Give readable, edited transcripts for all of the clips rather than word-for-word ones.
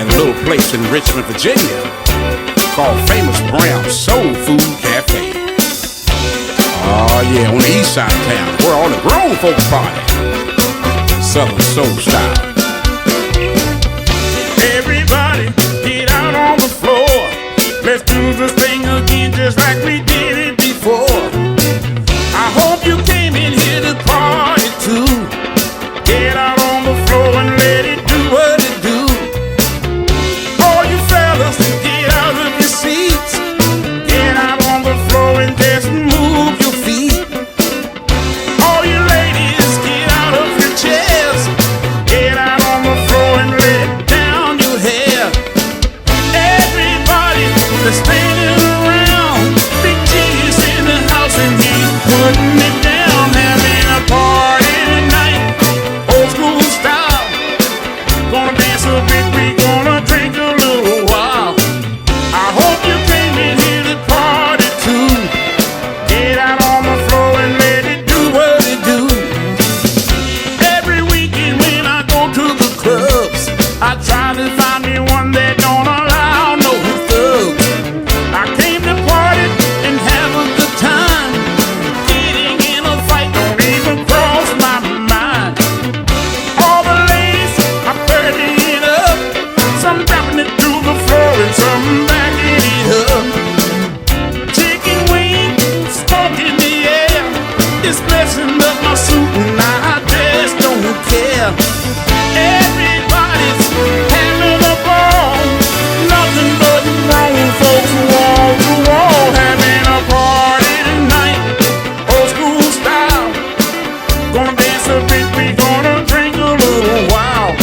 at a little place in Richmond, Virginia called Famous Brown Soul Food Cafe. Oh yeah, on the east side of town, where all the grown folks party. Southern soul style. Everybody get out on the floor. Let's do this thing again just like we did it before. I hope you came in here to party too. Get out on the floor and let it do what it do. All you fellas, get out of your seats. Get out on the floor and just move your feet. All you ladies, get out of your chairs. Get out on the floor and let down your hair. Everybody that's standing around, Big G is in the house and he's putting it down, having a party tonight, old school style. Gonna dance a bit, we gonna drink a little while. I hope you came in here to party too. Get out on the floor and let it do what it do. Every weekend when I go to the clubs, I try to find me one that don't allow no thugs. I came to party and have a good time. Getting in a fight don't even cross my mind. All the ladies are burning it up, some dropping it to the floor and some backing it up. Chicken wing, smoke in the air, it's messing up my suit and I just don't care. Everybody's having a ball, nothing but grown folks wall to wall, having a party tonight, old school style. Gonna dance a bit, we gonna drink a little while.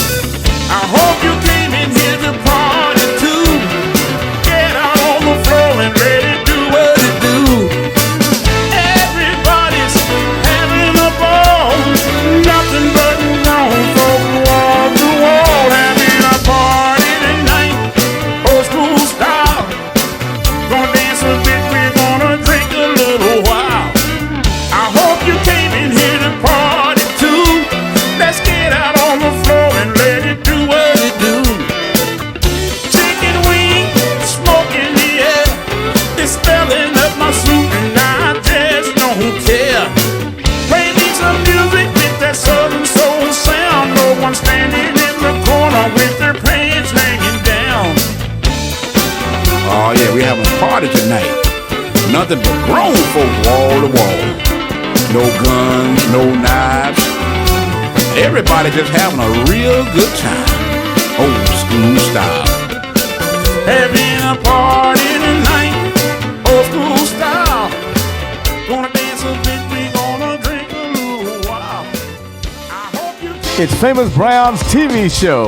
I hope you came in here to party too. Get out on the floor and let it do what it do. Everybody's having a ball, nothing but grown folks wall to wall, having a party tonight, old school style. Gonna dance a bit, we're gonna drink a little while. I hope you came in here to party too. Let's get out on the floor and let it do what it do. Chicken wing, smoke in the air, it's spelling up my suit and I just don't care. Play me some music with that southern soul sound. No one standing in the corner with their pants hanging down. Oh yeah, we having a party tonight. Nothing but grown folks wall to wall. No guns, no knives. Everybody just having a real good time. Old school style. Having a party tonight, old school style. Gonna dance a bit, we gonna drink a little while. I hope you It's Famous Brown's TV show.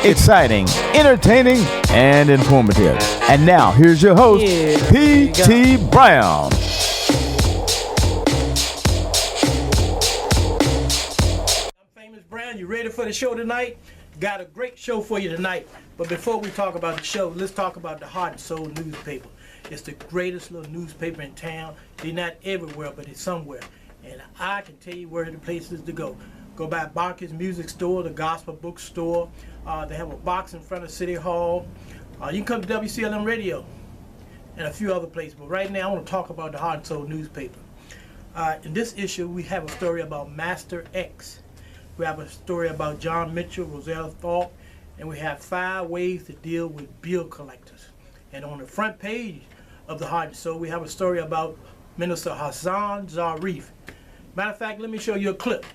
Exciting, entertaining, and informative. And now, here's your host, P.T. Brown. Famous Brown, you ready for the show tonight? Got a great show for you tonight. But before we talk about the show, let's talk about the Heart and Soul newspaper. It's the greatest little newspaper in town. They're not everywhere, but it's somewhere. And I can tell you where the places to go. Go by Barker's Music Store, the Gospel Bookstore. They have a box in front of City Hall. You can come to WCLM Radio and a few other places. But right now, I want to talk about the Heart and Soul newspaper. In this issue, we have a story about Master X. We have a story about John Mitchell, Rosella Thorpe, and we have 5 ways to deal with bill collectors. And on the front page of the Heart and Soul, we have a story about Minister Hassan Zarif. Matter of fact, let me show you a clip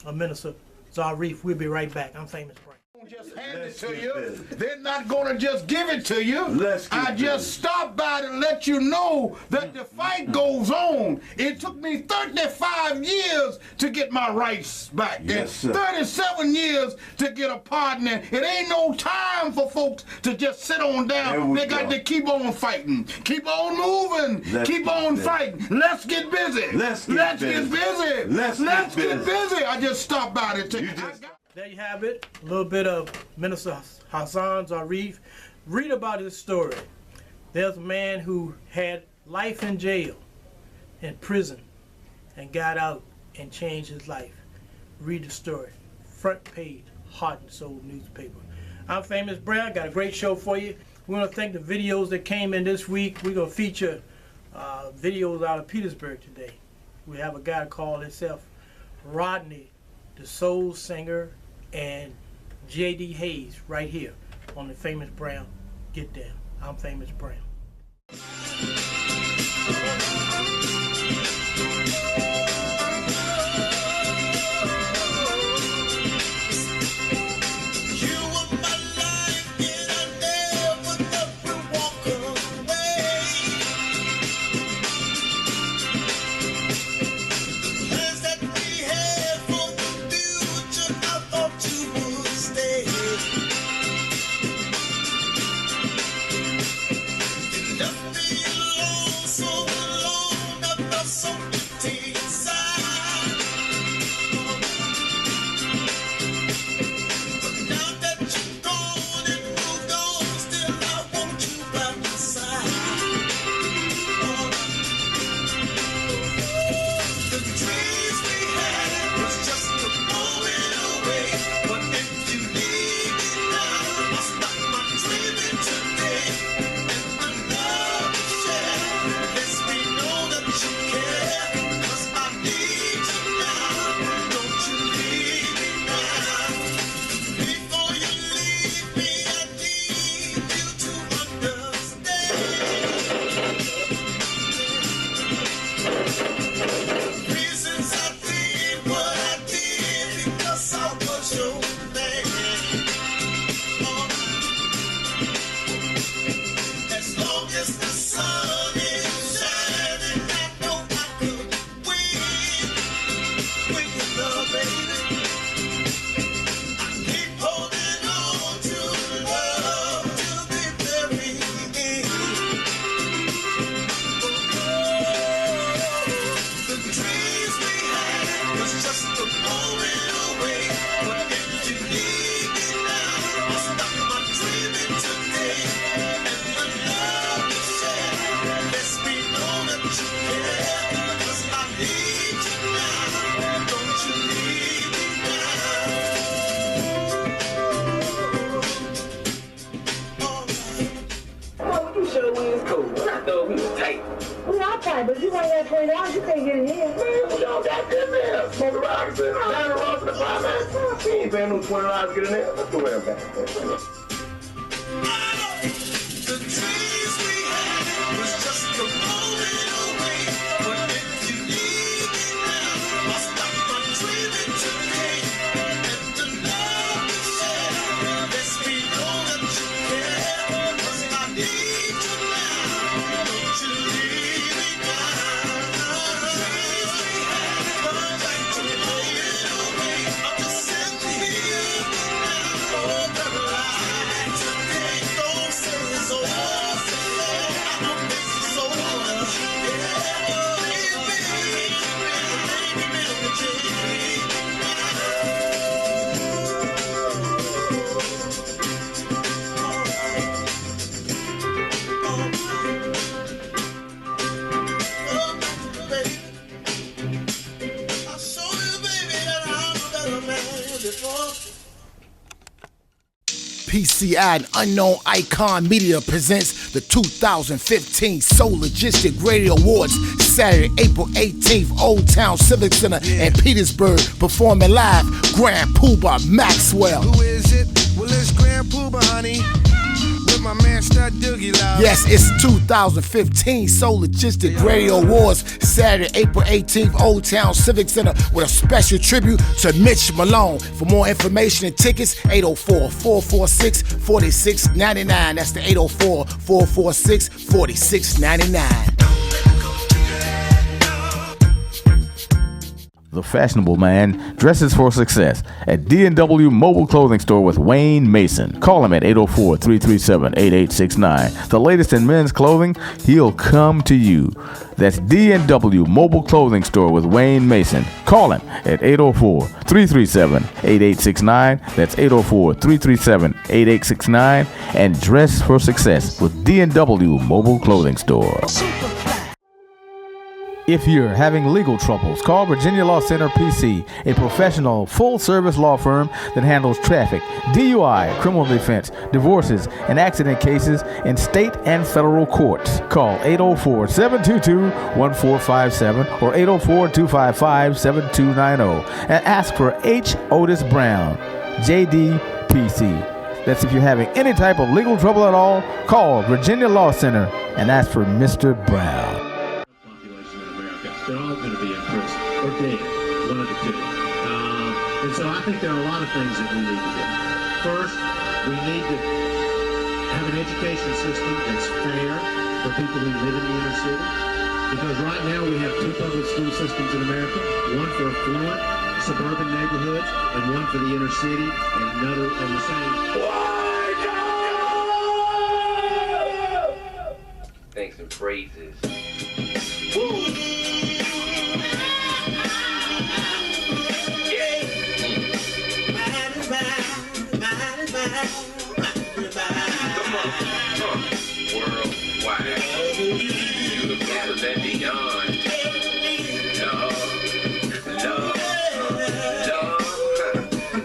of Minister Zarif. We'll be right back. I'm Famous Brown. Just hand it to you. They're not going to just give it to you. I just stopped by to let you know that the fight goes on. It took me 35 years to get my rights back. Yes, and 37 years to get a partner. It ain't no time for folks to just sit on down. They got to keep on fighting. Keep on moving. Keep on fighting. Let's get busy. Let's get busy. Let's get busy. I just stopped by to tell you. There you have it, a little bit of Minister Hassan Zarif. Read about his story. There's a man who had life in jail, in prison, and got out and changed his life. Read the story. Front page, Heart and Soul newspaper. I'm Famous Brown. Got a great show for you. We want to thank the videos that came in this week. We're going to feature videos out of Petersburg today. We have a guy called himself Rodney, the soul singer, and J.D. Hayes right here on the Famous Brown Get Down. I'm Famous Brown. But if you want that $20, you can't get it here. Man, we all got good man. Smoking rocks and down the road to the bar, man. We ain't paying no $20 to get in there. Let's go ahead, man. PCI and Unknown Icon Media presents the 2015 Soul Logistic Radio Awards, Saturday, April 18th, Old Town Civic Center in Petersburg. Performing live, Grand Poobah Maxwell. Who is it? Well, it's Grand Poobah, honey. With my man Stud Doogie Love. Yes, it's 2015 Soul Logistic Radio Awards, Saturday, April 18th, Old Town Civic Center, with a special tribute to Mitch Malone. For more information and tickets, 804-446-4699. That's the 804-446-4699. The fashionable man dresses for success at D&W Mobile Clothing Store with Wayne Mason. Call him at 804-337-8869. The latest in men's clothing, he'll come to you. That's D&W Mobile Clothing Store with Wayne Mason. Call him at 804-337-8869. That's 804-337-8869. And dress for success with D&W Mobile Clothing Store. If you're having legal troubles, call Virginia Law Center PC, a professional full-service law firm that handles traffic, DUI, criminal defense, divorces, and accident cases in state and federal courts. Call 804-722-1457 or 804-255-7290 and ask for H. Otis Brown, JDPC. That's if you're having any type of legal trouble at all, call Virginia Law Center and ask for Mr. Brown. They're all going to be in prison or dead, one of the two. And so I think there are a lot of things that we need to do. First, we need to have an education system that's fair for people who live in the inner city. Because right now we have two public school systems in America, one for affluent suburban neighborhoods and one for the inner city and another and the same. Thanks and phrases. Woo! Worldwide, beautiful and beyond. Love.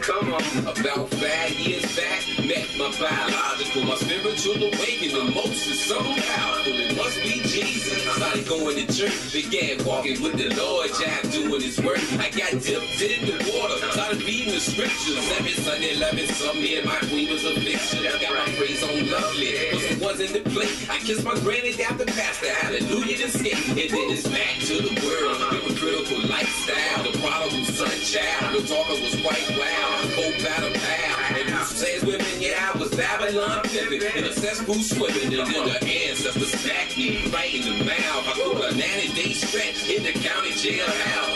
Come on. About 5 years back, met my biological, my spiritual awakening. The most is so powerful, it must be Jesus. Started going to church, began walking with the Lord, job doing his work. I got dipped in the water, started reading the scriptures. Every Sunday, loving some, me and my queen was a fixture. Got my praise on lovely, was the ones in the plate. I kissed my granny down the pastor, hallelujah to skate. And then it's back to the world, hypocritical lifestyle. The prodigal son child, the talker was quite wild. Cold battle pal, and who says women, yeah, I was Babylon pimping. In a cesspool swimming, and then the ancestors smacked me right in the mouth. I put a 90-day stretch in the county jail house.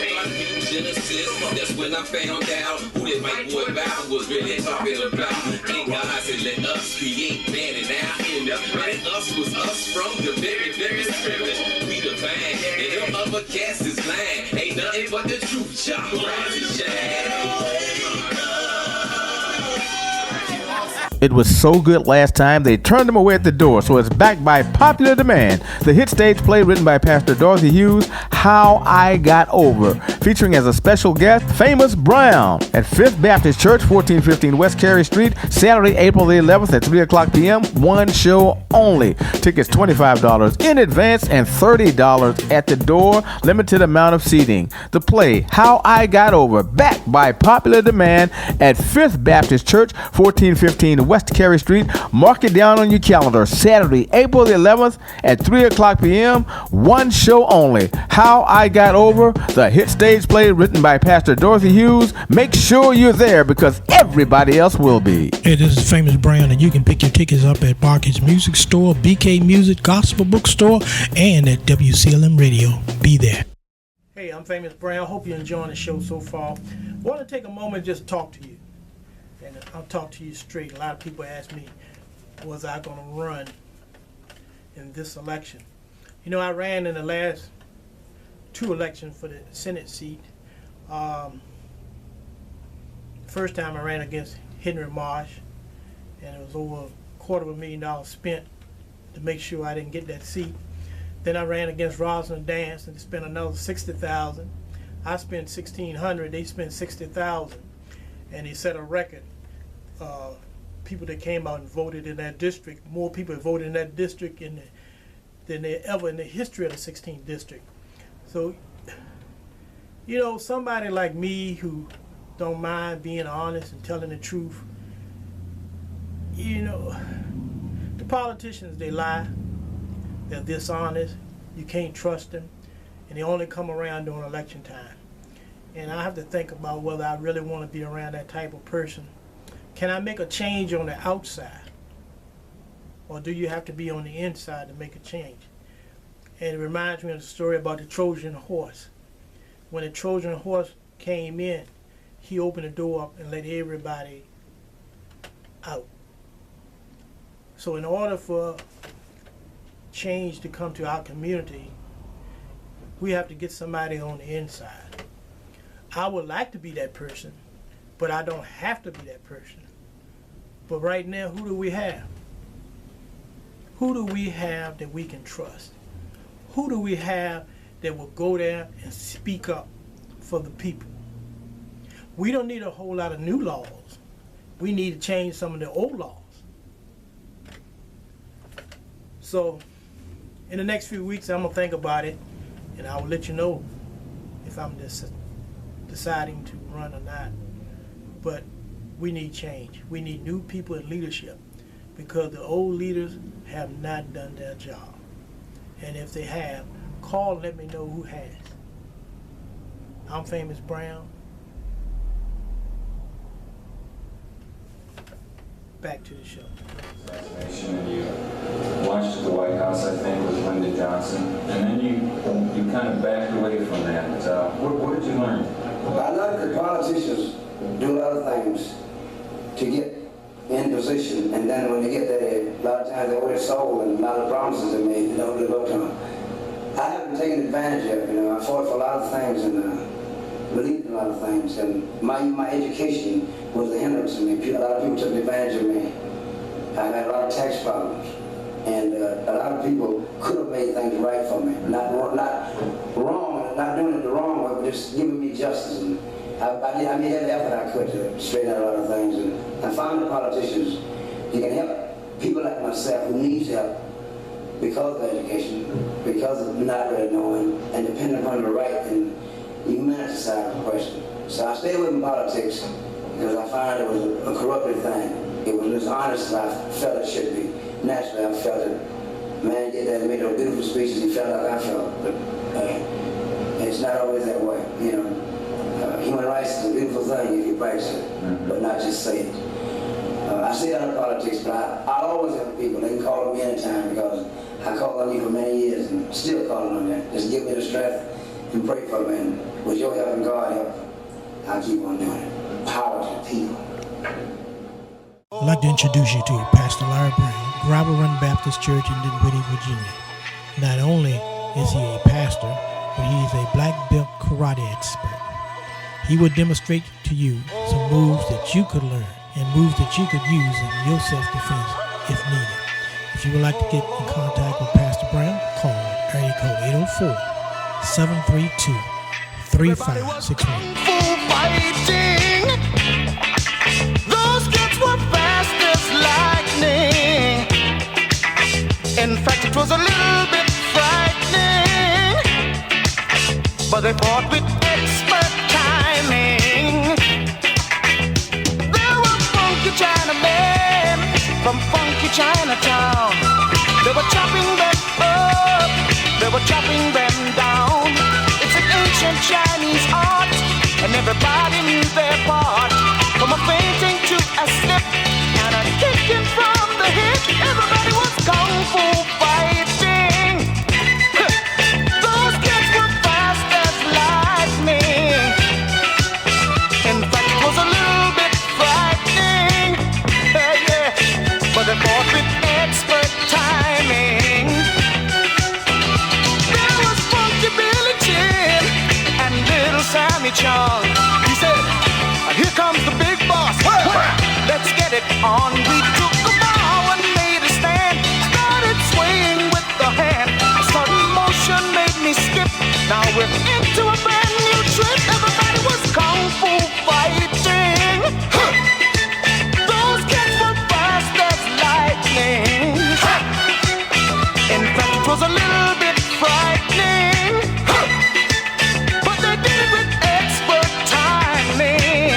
Genesis, that's when I found out who that white boy Bible was really talking about. And God said, let us create man in our image. And us was us from the very, very spirit. We divine, and them other cats is lying. Ain't nothing but the truth, y'all. Rise and shine. It was so good last time, they turned them away at the door, so it's back by popular demand. The hit stage play written by Pastor Dorothy Hughes, How I Got Over, featuring as a special guest, Famous Brown, at 5th Baptist Church, 1415 West Carey Street, Saturday, April the 11th at 3 o'clock p.m., one show only. Tickets $25 in advance and $30 at the door, limited amount of seating. The play, How I Got Over, back by popular demand at 5th Baptist Church, 1415 West Carey Street. Mark it down on your calendar. Saturday, April the 11th at 3 o'clock p.m. One show only. How I Got Over, the hit stage play written by Pastor Dorothy Hughes. Make sure you're there because everybody else will be. Hey, this is Famous Brown, and you can pick your tickets up at Barkey's Music Store, BK Music, Gospel Bookstore, and at WCLM Radio. Be there. Hey, I'm Famous Brown. Hope you're enjoying the show so far. I want to take a moment and just talk to you. And I'll talk to you straight. A lot of people ask me, was I going to run in this election? You know, I ran in the last two elections for the Senate seat. First time I ran against Henry Marsh, and it was over $250,000 spent to make sure I didn't get that seat. Then I ran against Rosalind Dance and spent another $60,000. I spent $1,600. They spent $60,000. And he set a record. People that came out and voted in that district, more people voted in that district than they ever in the history of the 16th district. So, you know, somebody like me who don't mind being honest and telling the truth, you know, the politicians, they lie, they're dishonest, you can't trust them, and they only come around during election time. And I have to think about whether I really want to be around that type of person. Can I make a change on the outside? Or do you have to be on the inside to make a change? And it reminds me of the story about the Trojan horse. When the Trojan horse came in, he opened the door up and let everybody out. So in order for change to come to our community, we have to get somebody on the inside. I would like to be that person, but I don't have to be that person. But right now, who do we have? Who do we have that we can trust? Who do we have that will go there and speak up for the people. We don't need a whole lot of new laws. We need to change some of the old laws. So in the next few weeks, I'm going to think about it, and I will let you know if I'm deciding to run or not. But we need change. We need new people in leadership, because the old leaders have not done their job. And if they have, call and let me know who has. I'm Famous Brown. Back to the show. Assassination, and you launched at the White House, I think, with Lyndon Johnson, and then you kind of backed away from that. What did you learn? I learned that politicians do a lot of things to get in position, and then when they get there, a lot of times they wear their soul, and a lot of promises they made, they don't live up to them. I haven't taken advantage of it. I fought for a lot of things and believed in a lot of things, and my education was a hindrance to me. A lot of people took advantage of me. I had a lot of tax problems, and a lot of people could have made things right for me. Not wrong, not doing it the wrong way, but just giving me justice. And I made every effort I could to straighten out a lot of things. And I found that politicians, you can help people like myself who needs help because of education, because of not really knowing, and depending upon the right and the humanity side of the question. So I stayed away from politics because I found it was a corrupted thing. It was as honest as I felt it should be. Naturally, I felt it. Man did that and made those beautiful speeches. He felt like I felt, but it's not always that way. Human rights is a beautiful thing if you practice it, but not just say it. I stayed out of politics, but I always have people. They can call on me anytime because I called on you for many years and still calling on you. Just give me the strength and pray for me. And with your help and God help, I'll keep on doing it. Power to the people. I'd like to introduce you to Pastor Larry Brown, Gravel Run Baptist Church in Dinwiddie, Virginia. Not only is he a pastor, but he is a black belt karate expert. He will demonstrate to you some moves that you could learn and moves that you could use in your self-defense if needed. If you would like to get in contact with Pastor Brown, call area code 804-732-3561. Those kids were fast as lightning. In fact, it was a little bit frightening, but they fought with expert timing. There were funky Chinamen from funky Chinatown. They were chopping them up, they were chopping them down. It's an ancient Chinese art, and everybody knew their part. From a fainting to a slip and a kicking from the hip, everybody was kung fu fighting. Those kids were fast as lightning. In fact, it was a little bit frightening, but they fought with expert timing. There was Funky Billy Chin and Little Sammy Chung. He said, "Here comes the big boss. Let's get it on." We took a bow and made a stand. Started swaying with the hand. A sudden motion made me skip. Now we're into a brand new trip. Everybody was kung fu fighting. Those kids were fast as lightning. In fact, it was a little bit frightening, but they did it with expert timing.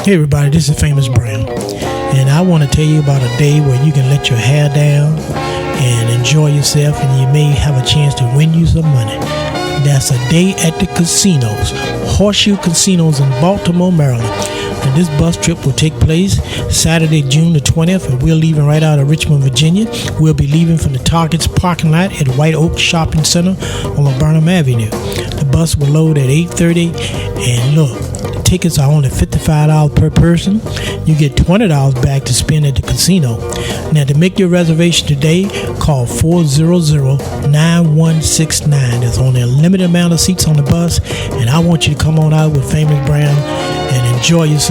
Hey everybody, this is Famous Brown, and I want to tell you about a day where you can let your hair down, and enjoy yourself, and you may have a chance to win you some money. That's a day at the casinos, Horseshoe Casinos in Baltimore, Maryland. And this bus trip will take place Saturday, June the 20th, and we're leaving right out of Richmond, Virginia. We'll be leaving from the Target's parking lot at White Oak Shopping Center on Burnham Avenue. The bus will load at 8:30, and look, the tickets are only $55 per person. You get $20 back to spend at the casino. Now, to make your reservation today, call 400-9169. There's only a limited amount of seats on the bus, and I want you to come on out with Famous Brown and enjoy yourself.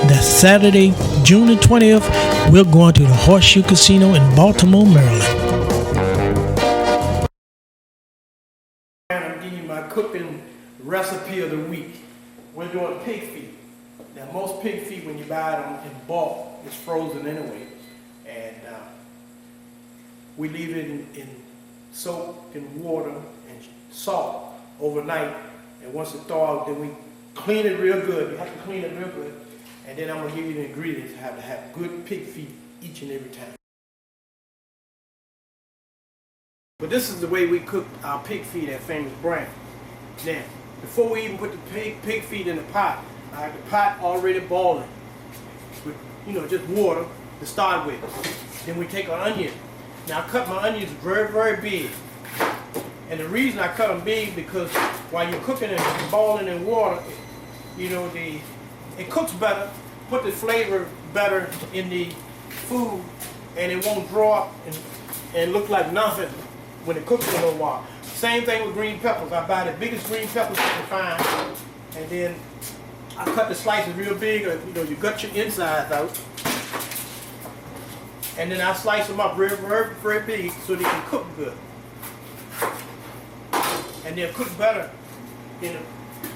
That's Saturday, June the 20th. We're going to the Horseshoe Casino in Baltimore, Maryland. I'm giving you my cooking recipe of the week. We're doing pig feet. Now, most pig feet, when you buy them in bulk, it's frozen anyway. And we leave it in soak in water and salt overnight. And once it thaws, then we clean it real good. You have to clean it real good. And then I'm going to give you the ingredients to have good pig feet each and every time. But this is the way we cook our pig feet at Famous Brown. Now, before we even put the pig feet in the pot, I have the pot already boiling with, just water to start with. Then we take an onion. Now, I cut my onions very, very big. And the reason I cut them big because while you're cooking and boiling in water, it cooks better, put the flavor better in the food, and it won't draw up and look like nothing when it cooks for a little while. Same thing with green peppers. I buy the biggest green peppers you can find, and then I cut the slices real big. You gut your insides out, and then I slice them up very, very, very big so they can cook good, and they'll cook better in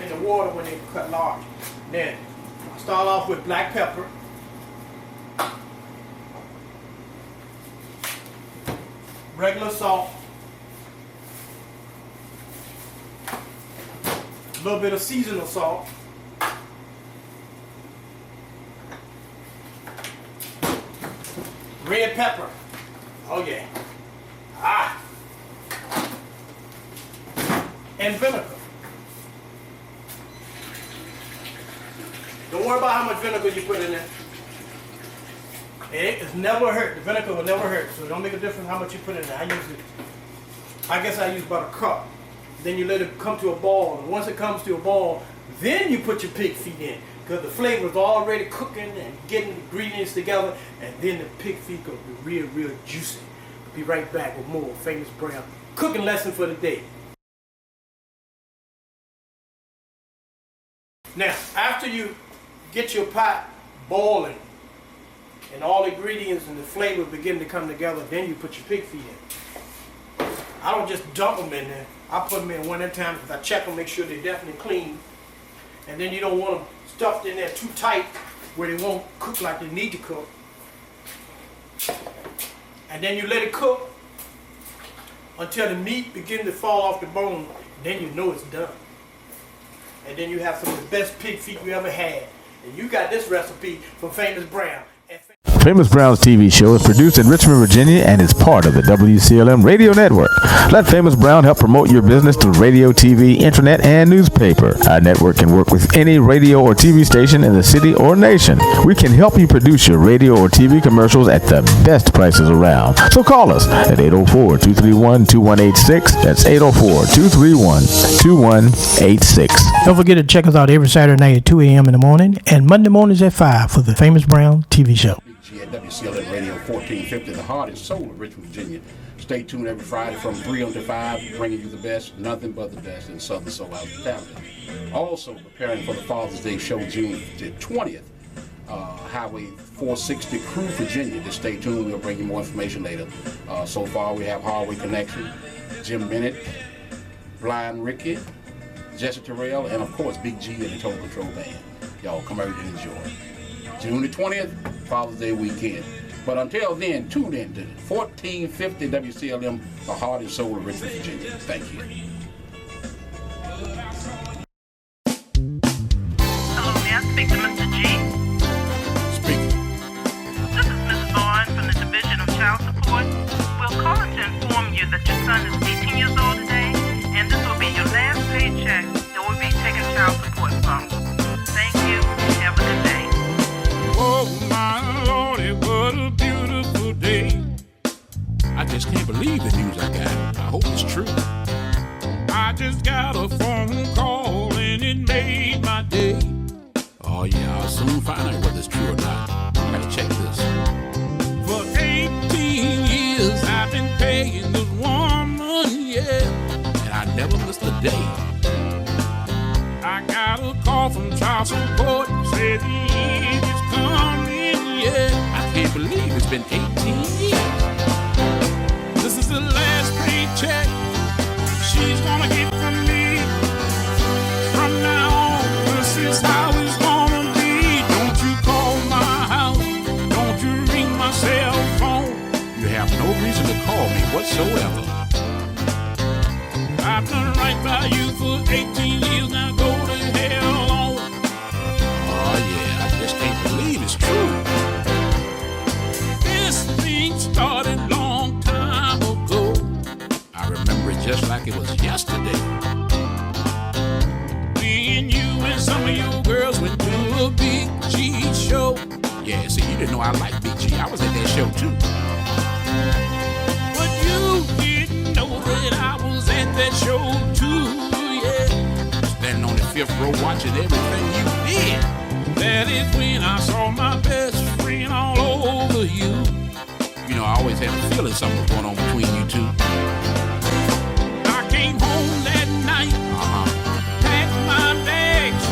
the water when they cut large. Then I start off with black pepper, regular salt, a little bit of seasonal salt, red pepper, oh yeah, and vinegar. Don't worry about how much vinegar you put in there. It's never hurt. The vinegar will never hurt, so it don't make a difference how much you put in there. I guess I use about a cup. Then you let it come to a boil, and once it comes to a boil, then you put your pig feet in, because the flavor is already cooking and getting the ingredients together, and then the pig feet gonna be real, real juicy. We'll be right back with more Famous Brown cooking lesson for the day. Now, after you get your pot boiling and all the ingredients and the flavor begin to come together, then you put your pig feet in. I don't just dump them in there. I put them in one at a time because I check them, make sure they're definitely clean. And then you don't want them stuffed in there too tight where they won't cook like they need to cook. And then you let it cook until the meat begins to fall off the bone. Then you know it's done. And then you have some of the best pig feet you ever had. And you got this recipe from Famous Brown. Famous Brown's TV show is produced in Richmond, Virginia, and is part of the WCLM radio network. Let Famous Brown help promote your business through radio, TV, internet, and newspaper. Our network can work with any radio or TV station in the city or nation. We can help you produce your radio or TV commercials at the best prices around. So call us at 804-231-2186. That's 804-231-2186. Don't forget to check us out every Saturday night at 2 a.m. in the morning and Monday mornings at 5 for the Famous Brown TV show. At WCLM Radio 1450, the heart and soul of Richmond, Virginia. Stay tuned every Friday from 3 until 5, bringing you the best, nothing but the best in Southern Soul Hospitality. Also preparing for the Father's Day show June the 20th. Highway 460 Crew, Virginia. Just stay tuned. We'll bring you more information later. So far, we have Hardway Connection, Jim Bennett, Blind Ricky, Jesse Terrell, and of course, Big G and the Total Control Band. Y'all come out and enjoy. June the 20th, Father's Day weekend. But until then, tune in to 1450 WCLM, the heart and soul of Richmond, Virginia. Thank you. Hello, may I speak to Mr. G? Speaking. This is Ms. Vaughn from the Division of Child Support. We'll call into I'll soon find out whether it's true or not. I gotta check this. For 18 years I've been paying this woman, yeah. And I never missed a day. I got a call from child support, said the end is coming, yeah. I can't believe it's been 18 years. This is the last paycheck she's gonna get from me. From now on, this is how it's gonna be. Don't you call my house, don't you ring my cell phone. You have no reason to call me whatsoever. I've done right by you for 18 years, now go to hell on. Oh yeah, I just can't believe it's true. This thing started long time ago. I remember it just like it was yesterday. Me and you and some of your girls went to a Big G show. Yeah, see, you didn't know I liked Big G. I was at that show too. But you didn't know that I was at that show too, yeah. Standing on the 5th row watching everything you did. That is when I saw my best friend all over you. You know, I always had a feeling something was going on between you two. I came home that night, packed my bags,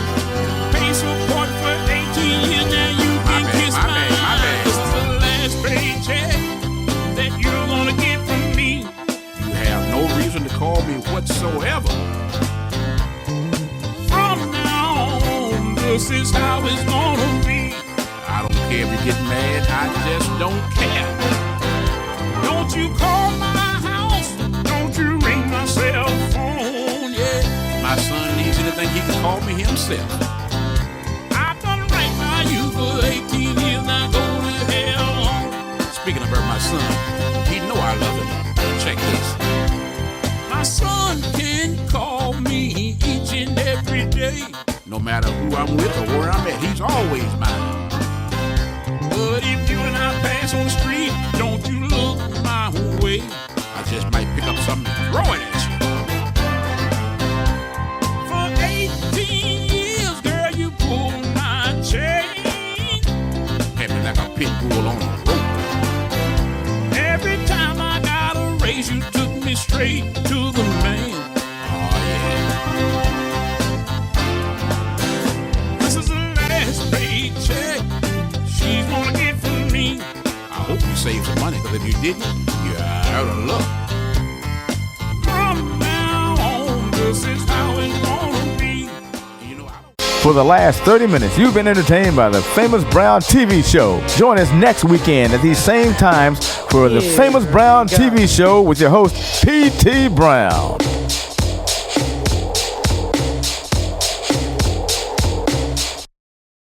paid support for 18 years, now you can kiss my ass. This is the last paycheck that you're gonna get from me. You have no reason to call me whatsoever. From now on, this is how it's gonna be. I don't care if you get mad, I just don't care. Don't you call my house, don't you ring my cell phone, yeah. My son needs anything, he can call me himself. I've done right by you for 18 years, now go to hell on. Speaking about my son, he know I love him. Check this. My son can call me each and every day. No matter who I'm with or where I'm at, he's always mine. But if you and I pass on the street, don't you look my way. I just might pick up something and throw it at you. For 18 years, girl, you pulled my chain. Had me like a pit bull on a rope. Every time I got a raise, you took me straight to the man. Oh yeah. This is the last paycheck she's gonna get from me. I hope you saved some money, because if you didn't, you're out of luck. From now on, this is how it's gonna be. For the last 30 minutes, you've been entertained by the Famous Brown TV show. Join us next weekend at these same times for the Famous Brown TV show with your host, P.T. Brown.